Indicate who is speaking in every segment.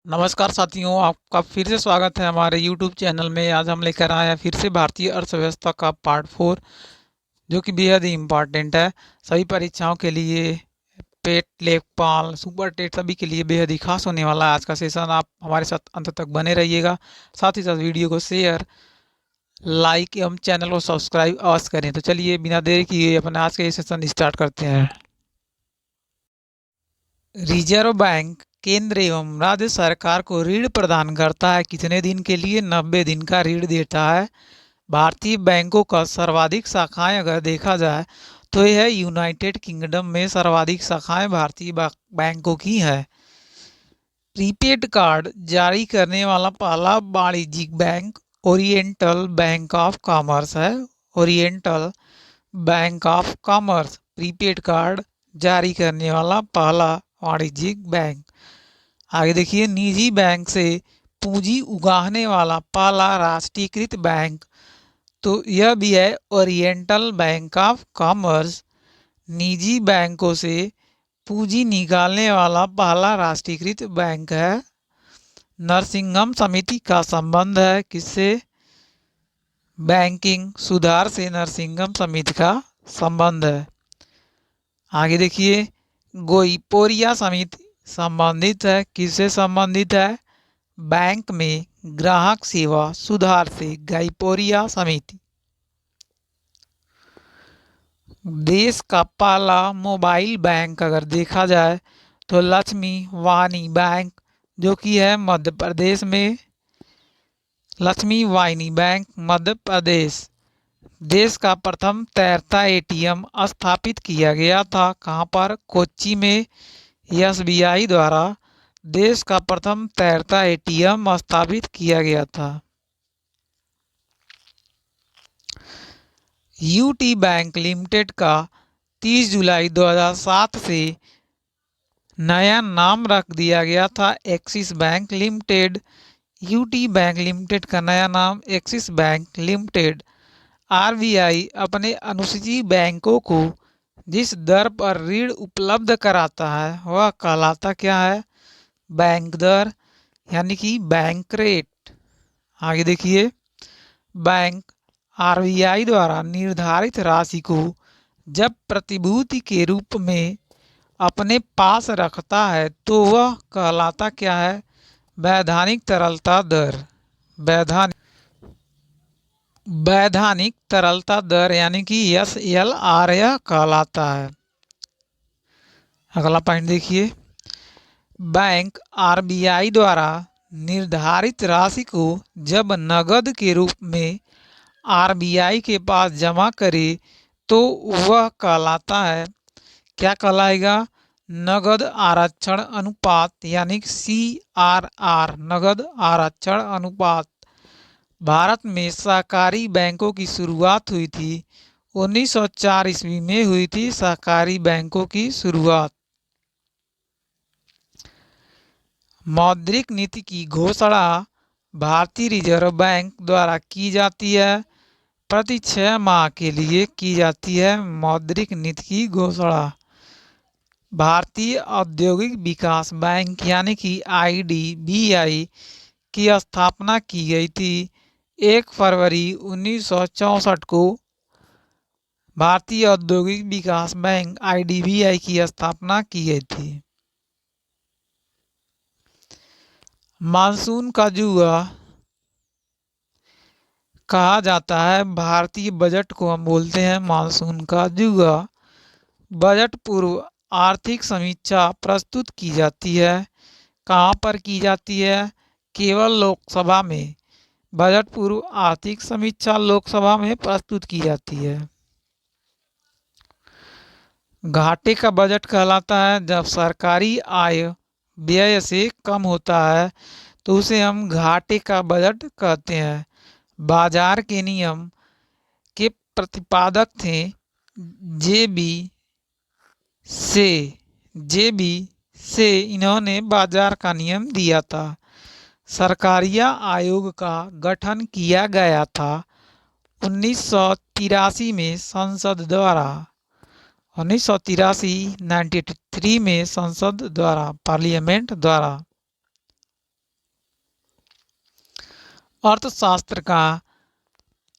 Speaker 1: नमस्कार साथियों, आपका फिर से स्वागत है हमारे YouTube चैनल में। आज हम लेकर आए हैं फिर से भारतीय अर्थव्यवस्था का पार्ट 4, जो कि बेहद ही इम्पॉर्टेंट है सभी परीक्षाओं के लिए। पेट, लेखपाल, सुपर टेट सभी के लिए बेहद ही खास होने वाला है आज का सेशन। आप हमारे साथ अंत तक बने रहिएगा। साथ ही साथ वीडियो को शेयर, लाइक एवं चैनल को सब्सक्राइब अवश्य करें। तो चलिए बिना देरी किए अपने आज के सेशन स्टार्ट करते हैं। रिजर्व बैंक केंद्र एवं राज्य सरकार को ऋण प्रदान करता है। कितने दिन के लिए? 90 दिन का ऋण देता है। भारतीय बैंकों का सर्वाधिक शाखाएं अगर देखा जाए तो यह यूनाइटेड किंगडम में सर्वाधिक शाखाएं भारतीय बैंकों की है। प्रीपेड कार्ड जारी करने वाला पहला वाणिज्यिक bank Oriental Bank of Commerce है। Oriental Bank of Commerce prepaid card जारी करने वाला पहला वाणिज्यिक बैंक। आगे देखिए, निजी बैंक से पूंजी उगाहने वाला पहला राष्ट्रीयकृत बैंक, तो यह भी है ओरिएंटल बैंक ऑफ कॉमर्स। निजी बैंकों से पूंजी निकालने वाला पहला राष्ट्रीयकृत बैंक है। नरसिंघम समिति का संबंध है किससे? बैंकिंग सुधार से नरसिंघम समिति का संबंध है। आगे देखिए, गोईपोरिया समिति संबंधित है किससे? संबंधित है बैंक में ग्राहक सेवा सुधार से। गाइपोरिया समिति। देश का पहला मोबाइल बैंक अगर देखा जाए तो लक्ष्मी वानी बैंक, जो कि है मध्य प्रदेश में। लक्ष्मी वानी बैंक मध्य प्रदेश। देश का प्रथम तैरता एटीएम स्थापित किया गया था कहाँ पर? कोच्चि में। एसबीआई द्वारा देश का प्रथम तैरता एटीएम स्थापित किया गया था। यूटी बैंक लिमिटेड का 30 जुलाई 2007 से नया नाम रख दिया गया था axis bank limited. UT bank limited का नया नाम एक्सिस बैंक लिमिटेड। आरबीआई अपने अनुसूची बैंकों को जिस दर पर ऋण उपलब्ध कराता है वह कहलाता क्या है? बैंक दर, यानी कि बैंक रेट। आगे देखिए, बैंक आरबीआई द्वारा निर्धारित राशि को जब प्रतिभूति के रूप में अपने पास रखता है तो वह कहलाता क्या है? वैधानिक तरलता दर। वैधानिक तरलता दर यानी कि एसएलआर यह कहलाता है। अगला पॉइंट देखिए, बैंक आरबीआई द्वारा निर्धारित राशि को जब नगद के रूप में आरबीआई के पास जमा करे तो वह कहलाता है, क्या कहलाएगा? नगद आरक्षण अनुपात, यानी सीआरआर, नगद आरक्षण अनुपात। भारत में सहकारी बैंकों की शुरुआत हुई थी 1904 ईस्वी में हुई थी सहकारी बैंकों की शुरुआत। मौद्रिक नीति की घोषणा भारतीय रिजर्व बैंक द्वारा की जाती है। प्रति 6 माह के लिए की जाती है मौद्रिक नीति की घोषणा। भारतीय औद्योगिक विकास बैंक यानी कि आईडीबीआई की स्थापना की गई थी 1 फरवरी 1964 को। भारतीय औद्योगिक विकास बैंक आईडीबीआई की स्थापना की गई थी। मानसून का जुआ कहा जाता है भारतीय बजट को, हम बोलते हैं मानसून का जुआ। बजट पूर्व आर्थिक समीक्षा प्रस्तुत की जाती है। कहाँ पर की जाती है? केवल लोकसभा में। बजट पूर्व आर्थिक समीक्षा लोकसभा में प्रस्तुत की जाती है। घाटे का बजट कहलाता है जब सरकारी आय व्यय से कम होता है तो उसे हम घाटे का बजट कहते हैं। बाजार के नियम के प्रतिपादक थे जेबी से। जेबी से इन्होंने बाजार का नियम दिया था। सरकारिया आयोग का गठन किया गया था 1983 में संसद द्वारा। 1983 में संसद द्वारा, पार्लियामेंट द्वारा।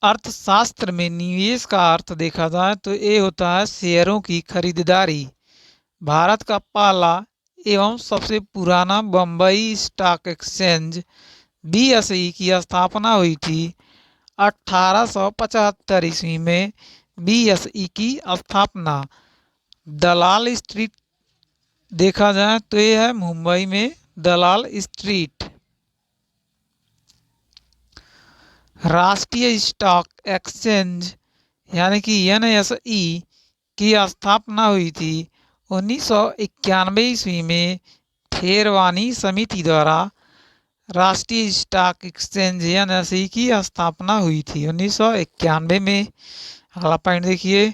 Speaker 1: अर्थशास्त्र में निवेश का अर्थ देखा जाए तो ये होता है शेयरों की खरीदारी। भारत का पहला एवं सबसे पुराना बम्बई स्टॉक एक्सचेंज BSE की स्थापना हुई थी 1875 ईस्वी में। BSE की स्थापना दलाल स्ट्रीट देखा जाए तो ये है मुंबई में दलाल स्ट्रीट। राष्ट्रीय स्टॉक एक्सचेंज यानी कि NSE की स्थापना हुई थी 1991 ईस्वी में थेरवानी समिति द्वारा। राष्ट्रीय स्टॉक एक्सचेंज NSE की स्थापना हुई थी 1991 में। अगला पॉइंट देखिए,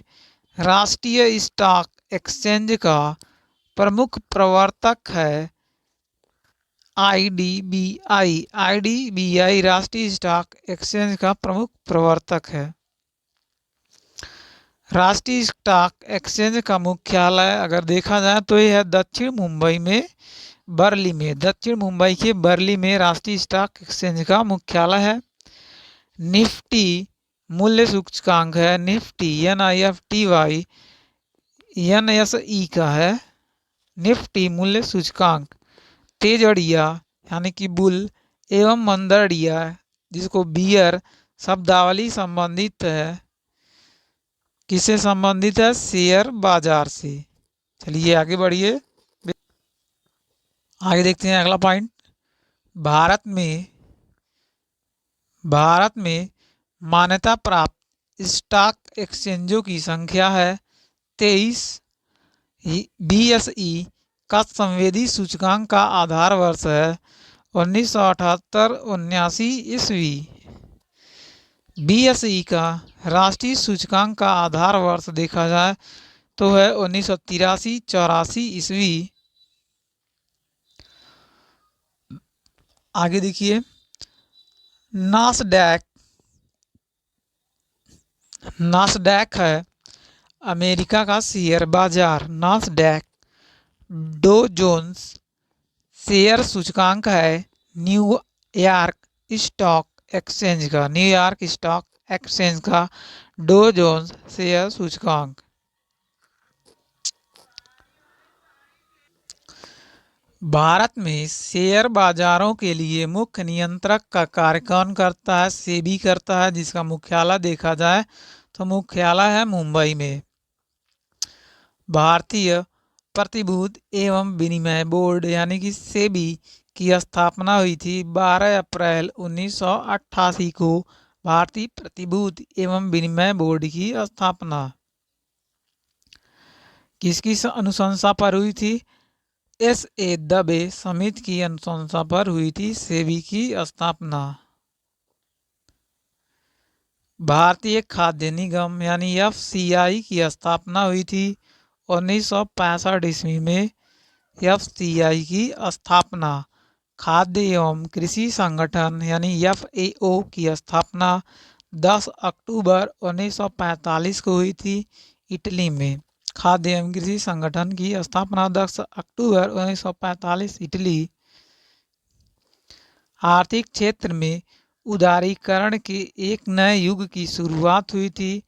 Speaker 1: राष्ट्रीय स्टॉक एक्सचेंज का प्रमुख प्रवर्तक है IDBI राष्ट्रीय स्टॉक एक्सचेंज का प्रमुख प्रवर्तक है। राष्ट्रीय स्टॉक एक्सचेंज का मुख्यालय अगर देखा जाए तो यह है दक्षिण मुंबई में बरली में। दक्षिण मुंबई के बरली में राष्ट्रीय स्टॉक एक्सचेंज का मुख्यालय है। निफ्टी मूल्य सूचकांक है, निफ्टी NIFTY NSE का है। निफ्टी मूल्य सूचकांक तेजड़िया यानी कि बुल एवं मंदड़िया जिसको बियर शब्दावली संबंधित है, किससे संबंधित है? शेयर बाजार से। चलिए आगे बढ़िए, आगे देखते हैं अगला पॉइंट। भारत में मान्यता प्राप्त स्टॉक एक्सचेंजों की संख्या है 23। BSE का संवेदी सूचकांक का आधार वर्ष है 1978-79 ईस्वी। BSE का राष्ट्रीय सूचकांक का आधार वर्ष देखा जाए तो है 1983-84 ईस्वी। आगे देखिए, नास्डैक है अमेरिका का शेयर बाजार। नास्डैक डो जोन्स शेयर सूचकांक है न्यूयॉर्क स्टॉक एक्सचेंज का डो जोन्स शेयर सूचकांक। भारत में शेयर बाजारों के लिए मुख्य नियंत्रक का कार्य कौन करता है? सेबी करता है, जिसका मुख्यालय देखा जाए तो मुख्यालय है मुंबई में। भारतीय प्रतिभूति एवं विनिमय बोर्ड यानी कि सेबी की स्थापना हुई थी 12 अप्रैल 1988 को। भारतीय प्रतिभूति एवं विनिमय बोर्ड की स्थापना किसकी अनुशंसा पर हुई थी? SA दबे समिति की अनुशंसा पर हुई थी सेबी की स्थापना। भारतीय खाद्य निगम यानी FCI की स्थापना हुई थी 1965 ईस्वी में। FCI की स्थापना। खाद्य एवं कृषि संगठन यानी FAO की स्थापना 10 अक्टूबर 1945 को हुई थी इटली में। खाद्य एवं कृषि संगठन की स्थापना 10 अक्टूबर 1945 इटली। आर्थिक क्षेत्र में उदारीकरण के एक नए युग की शुरुआत हुई थी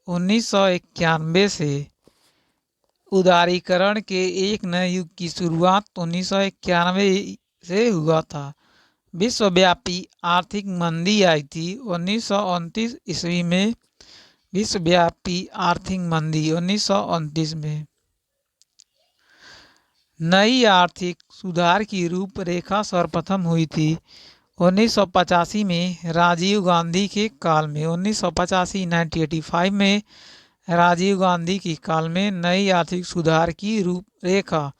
Speaker 1: 1991 से। उदारीकरण के एक नए युग की शुरुआत 1991 से हुआ था। विश्वव्यापी आर्थिक मंदी आई थी 1929 ईस्वी में। विश्वव्यापी आर्थिक मंदी 1929 में। नई आर्थिक सुधार की रूपरेखा सर्वप्रथम हुई थी 1985 में राजीव गांधी के काल में। 1985 में राजीव गांधी के काल में नई आर्थिक सुधार की रूपरेखा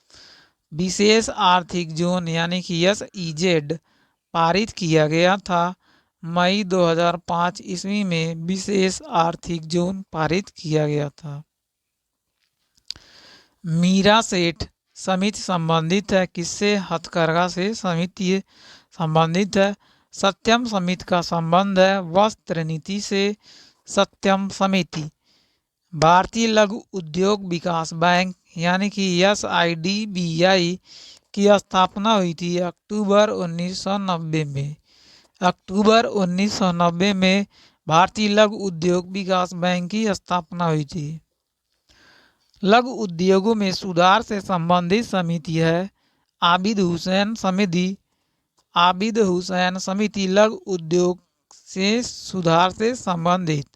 Speaker 1: विशेष आर्थिक जोन यानी कि SEZ पारित किया गया था। मई 2005 ईस्वी में विशेष आर्थिक जोन पारित किया गया था। मीरा सेठ समिति संबंधित है किससे? हथकरघा से समिति संबंधित है। सत्यम समिति का संबंध है वस्त्र नीति से। सत्यम समिति। भारतीय लघु उद्योग विकास बैंक यानी कि SIDBI की स्थापना हुई थी अक्टूबर 1990 में। अक्टूबर 1990 में भारतीय लघु उद्योग विकास बैंक की स्थापना हुई थी। लघु उद्योगों में सुधार से संबंधित समिति है आबिद हुसैन समिति। आबिद हुसैन समिति लघु उद्योग से सुधार से संबंधित।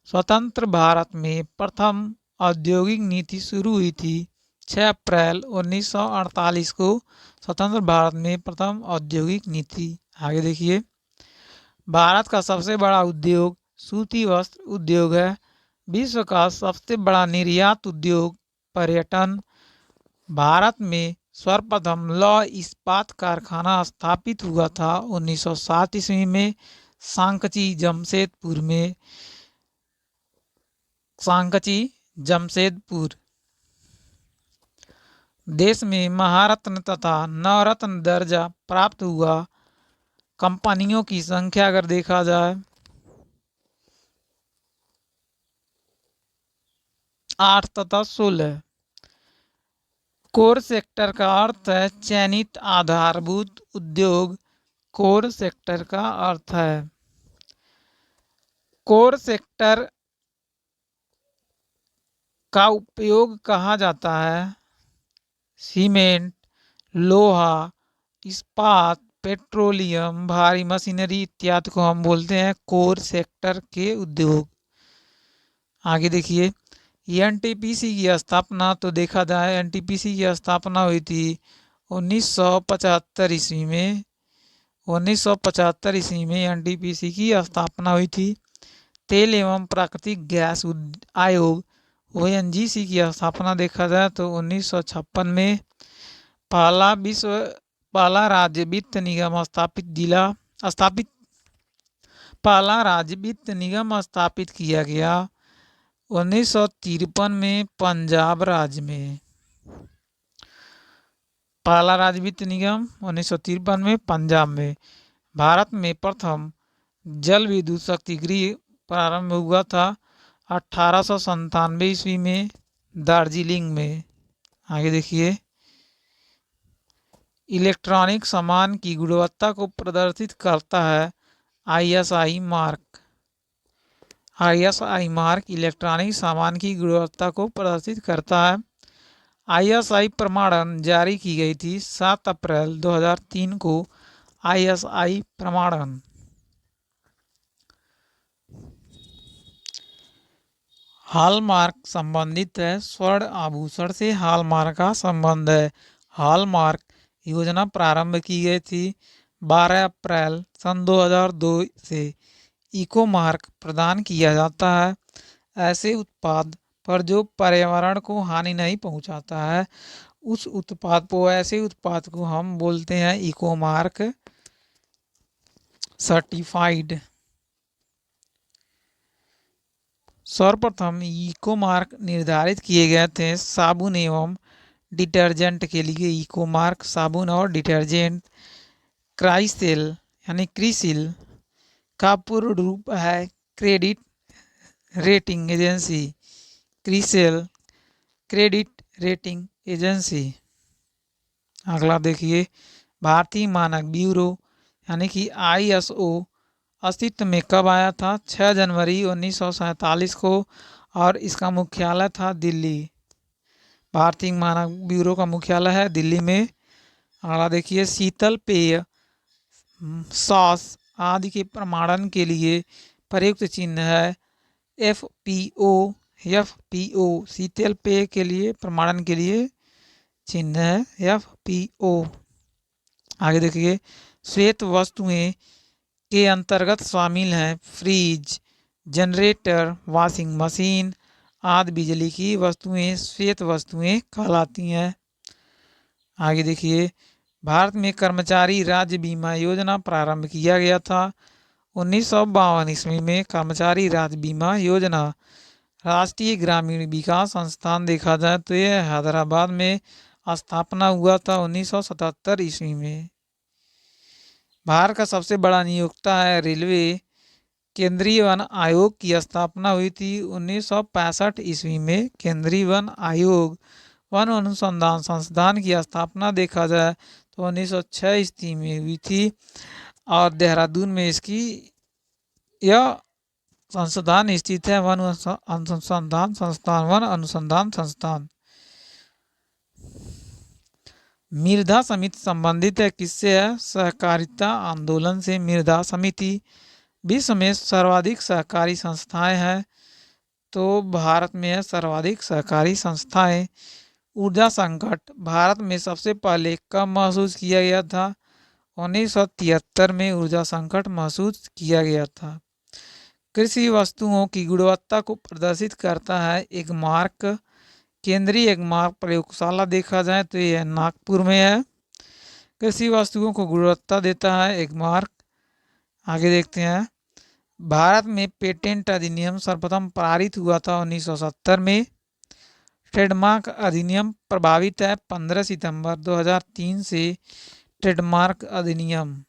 Speaker 1: स्वतंत्र भारत में प्रथम औद्योगिक नीति शुरू हुई थी 6 अप्रैल 1948 को। स्वतंत्र भारत में प्रथम औद्योगिक नीति। आगे देखिए, भारत का सबसे बड़ा उद्योग सूती वस्त्र उद्योग है। विश्व का सबसे बड़ा निर्यात उद्योग पर्यटन। भारत में सर्वप्रथम लौह इस्पात कारखाना स्थापित हुआ था 1907 ईस्वी में सांकची जमशेदपुर। देश में महारत्न तथा नवरत्न दर्जा प्राप्त हुआ। कंपनियों की संख्या अगर देखा जाए 8 तथा 16। कोर सेक्टर का अर्थ है चयनित आधारभूत उद्योग। कोर सेक्टर का अर्थ है कोर सेक्टर का उपयोग कहा जाता है सीमेंट, लोहा, इस्पात, पेट्रोलियम, भारी मशीनरी इत्यादि को हम बोलते हैं कोर सेक्टर के उद्योग। आगे देखिए, एनटीपीसी की स्थापना तो देखा जाए एनटीपीसी की स्थापना हुई थी 1975 ईस्वी में। 1975 ईस्वी में एनटीपीसी की स्थापना हुई थी। तेल एवं प्राकृतिक गैस आयोग ओएनजीसी की स्थापना देखा जाए तो 1956 में। पहला राज्य वित्त निगम स्थापित किया गया 1953 में पंजाब राज्य में। पहला राज्य वित्त निगम 1953 में पंजाब में। भारत में प्रथम जल विद्युत शक्ति गृह प्रारंभ हुआ था 1897 ईस्वी में दार्जिलिंग में। आगे देखिए, इलेक्ट्रॉनिक सामान की गुणवत्ता को प्रदर्शित करता है ISI mark. ISI mark electronic सामान की गुणवत्ता को प्रदर्शित करता है। आईएसआई प्रमाणन जारी की गई थी 7 अप्रैल 2003 को। आईएसआई प्रमाणन। हॉलमार्क संबंधित है स्वर्ण आभूषण से हॉलमार्क का संबंध है। हॉलमार्क योजना प्रारंभ की गई थी 12 अप्रैल सन 2002 से। इको मार्क प्रदान किया जाता है ऐसे उत्पाद पर जो पर्यावरण को हानि नहीं पहुंचाता है उस उत्पाद को ऐसे उत्पाद को हम बोलते हैं इको मार्क सर्टिफाइड। सर्वप्रथम इको मार्क निर्धारित किए गए थे साबुन एवं डिटर्जेंट के लिए। इको मार्क साबुन और डिटर्जेंट। क्राइसिल का पूर्ण रूप है credit rating agency. CRISIL credit rating agency. अगला देखिए, भारतीय मानक ब्यूरो यानी कि आईएसओ अस्तित्व में कब आया था 6 जनवरी 1947 को और इसका मुख्यालय था दिल्ली। भारतीय मानक ब्यूरो का मुख्यालय है दिल्ली में। अगला देखिए, शीतल पेय सॉस आदि के प्रमाणन के लिए प्रयुक्त चिन्ह है एफपीओ। शीतल पेय के लिए प्रमाणन के लिए चिन्ह है एफपीओ। आगे देखिए, श्वेत वस्तुएं के अंतर्गत शामिल हैं फ्रिज, जनरेटर, वॉशिंग मशीन आदि बिजली की वस्तुएं श्वेत वस्तुएं कहलाती हैं। आगे देखिए, भारत में कर्मचारी राज्य बीमा योजना प्रारंभ किया गया था 1952 ईस्वी में। कर्मचारी राज्य बीमा योजना। राष्ट्रीय ग्रामीण विकास संस्थान देखा जाए तो यह हैदराबाद में स्थापना हुआ था 1977 ईस्वी में। भारत का सबसे बड़ा नियोक्ता है रेलवे। केंद्रीय वन आयोग की स्थापना हुई थी 1965 ईस्वी में। केंद्रीय वन आयोग। वन अनुसंधान संस्थान की स्थापना देखा जाए तो 1906 ईस्वी में हुई थी। और देहरादून में इसकी यह संस्थान स्थित है। वन अनुसंधान संस्थान, वन अनुसंधान संस्थान। मिर्धा समिति संबंधित है किससे है? सहकारिता आंदोलन से। मिर्धा समिति विश्व में सर्वाधिक सहकारी संस्थाएं हैं, तो भारत में है सर्वाधिक सहकारी संस्थाएं। ऊर्जा संकट भारत में सबसे पहले कब महसूस किया गया था? 1973 में ऊर्जा संकट महसूस किया गया था। कृषि वस्तुओं की गुणवत्ता को प्रदर्शित करता है एक मार्क। केंद्रीय एगमार्क प्रयोगशाला देखा जाए तो यह नागपुर में है। कृषि वस्तुओं को गुणवत्ता देता है एगमार्क। आगे देखते हैं। भारत में पेटेंट अधिनियम सर्वप्रथम पारित हुआ था 1970 में। ट्रेडमार्क अधिनियम प्रभावित है 15 सितंबर 2003 से। ट्रेडमार्क अधिनियम।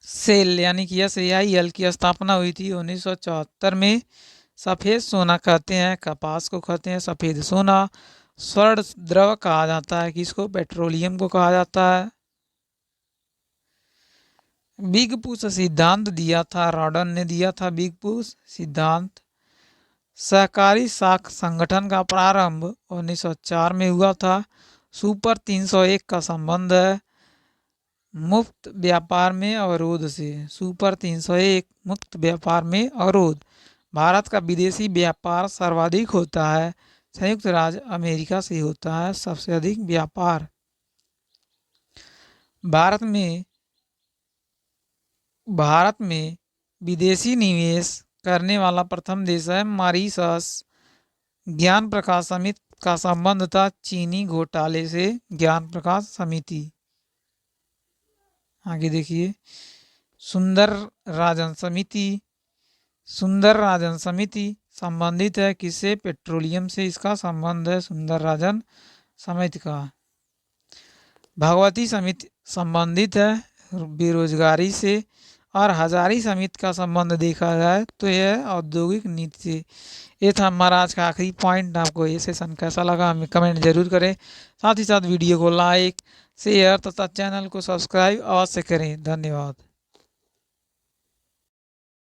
Speaker 1: सेल यानी कि SAIL की स्थापना हुई थी 1974 में। सफ़ेद सोना कहते हैं कपास को, कहते हैं सफ़ेद सोना। स्वर्ण द्रव कहा जाता है किसको? पेट्रोलियम को कहा जाता है। बिग पुश सिद्धांत दिया था रॉडन ने, दिया था बिग पुश सिद्धांत। सहकारी साख संगठन का प्रारंभ 1904 में हुआ था। सुपर 301 का संबंध है मुक्त व्यापार में अवरोध से। सुपर 301 मुक्त व्यापार में अवरोध। भारत का विदेशी व्यापार सर्वाधिक होता है संयुक्त राज्य अमेरिका से होता है सबसे अधिक व्यापार। भारत में विदेशी निवेश करने वाला प्रथम देश है मॉरीशस। ज्ञान प्रकाश समिति का संबंध था चीनी घोटाले से। ज्ञान प्रकाश समिति। आगे देखिए। सुंदर राजन समिति। सुंदर राजन समिति संबंधित है किससे? पेट्रोलियम से इसका संबंध है सुंदर राजन समिति का। भगवती समिति संबंधित है बेरोजगारी से। और हजारी समिति का संबंध देखा जाए तो यह औद्योगिक नीति से। ये था हमारा आज का आखिरी पॉइंट। आपको ये सेशन कैसा लगा हमें कमेंट जरूर करें। साथ ही साथ वीडियो को लाइक शेयर तथा चैनल को सब्सक्राइब अवश्य करें। धन्यवाद।